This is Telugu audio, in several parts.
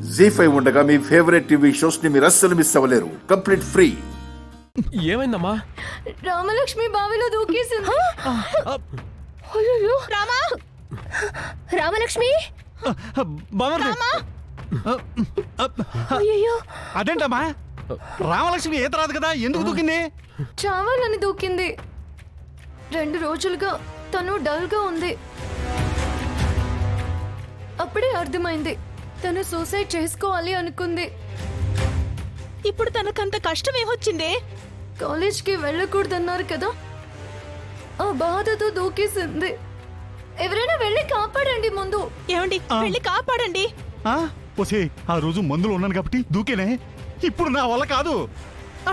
జీ5 ఉండగా మీ ఫేవరెట్ టీవీ షోస్ ని మీరు అస్సలు మిస్ అవ్వలేరు. Complete free. ఏమైందమ్మా? రామలక్ష్మి బావిలో దూకేసింది. అయ్యో రామా, రామలక్ష్మి అయ్యో. అదేంటమ్మా, రామలక్ష్మి ఈత రాదు కదా, ఎందుకు దూకింది? చావాలని దూకింది. 2 రోజులుగా తను డల్ గా ఉంది. అప్పుడే అర్థమైంది తను సూసైడ్ చేసుకోవాలి అనుకుంది. ఇప్పుడు తనకంత కష్టం ఏమొచ్చింది? కాలేజ్కి వెళ్ళకూడదన్నారు కదా, ఆ బాధతో దూకేసింది. ఎవరైనా వెళ్ళి కాపాడండి ముందు. ఏమండి, వెళ్ళి కాపాడండి. ఆ రోజు మందులో ఉన్నాను కాబట్టి దూకేనే, ఇప్పుడు నా వల్ల కాదు.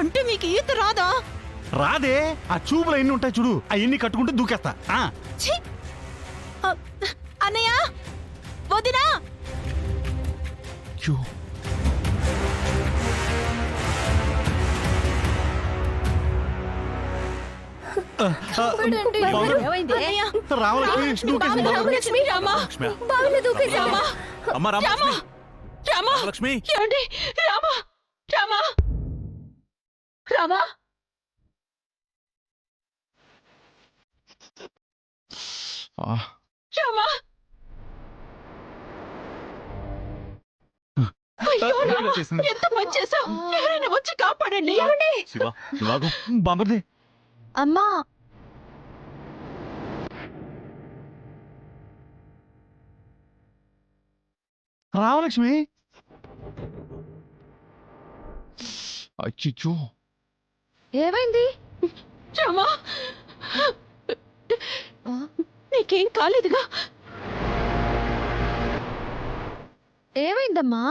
అంటే మీకు ఈత రాదా? రాదే, ఆ చూపులు ఎన్ని ఉంటాయి చూడు, అవన్నీ కట్టుకుంటే దూకేస్తా. ఛీ! అన్నయ్య, వదినా, కాపాడండి. అన్నయ్య, రామలక్ష్మి దూకేసింది. రామలక్ష్మి, రామా, బావిలో దూకేసామా? అమ్మా రామలక్ష్మి, రామా, రామలక్ష్మి. ఏమండి? రామా, రామా, రామా. రామా, అయ్యో రామా, ఎంత పని చేశావు? ఎవరైనా వచ్చి కాపాడండి. శివ, నువ్వు బాంబర్ది. అమ్మా, రామలక్ష్మి, అచ్చిచ్చో, ఏమైంది? రామా, నీకేం కాలేదుగా? ఏమైందమ్మా?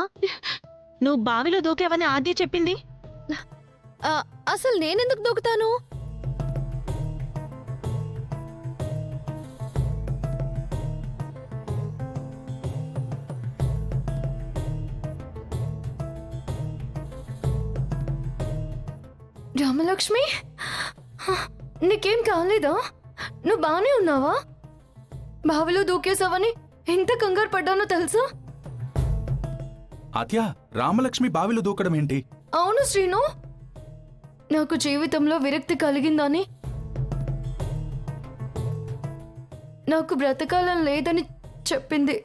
నువ్వు బావిలో దూకావని ఆద్య చెప్పింది. అసలు నేనెందుకు దూకుతాను? రామలక్ష్మి, నీకేం కాలేదా? నువ్వు బానే ఉన్నావా? బావిలో దూకేసావని ఎంత కంగారు పడ్డానో తెలుసా? ఆద్య, రామలక్ష్మి బావిలో దూకడం ఏంటి? అవును శ్రీను, నాకు జీవితంలో విరక్తి కలిగిందని, నాకు బ్రతకాలని లేదని చెప్పింది.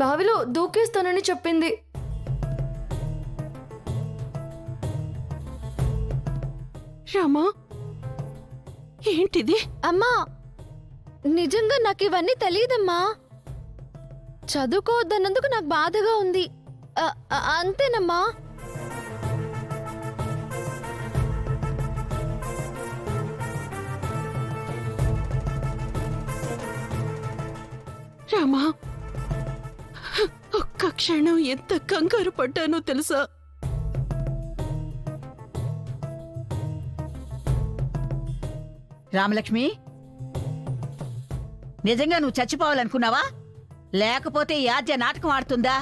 బావిలో దూకేస్తానని చెప్పింది. రామా, ఏంటిది? అమ్మా, నిజంగా నాకు ఇవన్నీ తెలియదమ్మా. చదువుకోవద్దన్నందుకు నాకు బాధగా ఉంది, అంతేనమ్మా. రామా, ఒక్క క్షణం ఎంత కంగారు పడ్డానో తెలుసా? రామలక్ష్మి, నిజంగా నువ్వు చచ్చిపోవాలనుకున్నావా, లేకపోతే ఈ ఆద్య నాటకం ఆడుతుందా?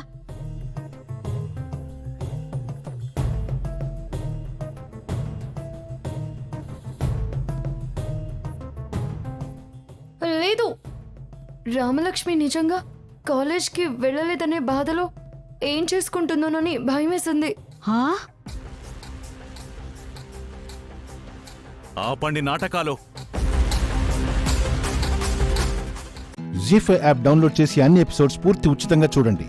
లేదు, రామలక్ష్మి నిజంగా కాలేజ్కి వెళ్ళలేదనే బాధలో ఏం చేసుకుంటుందోనని భయమేసింది. ఆపండి నాటకాలు. జీ5 యాప్ డౌన్లోడ్ చేసి అన్ని ఎపిసోడ్స్ పూర్తి ఉచితంగా చూడండి.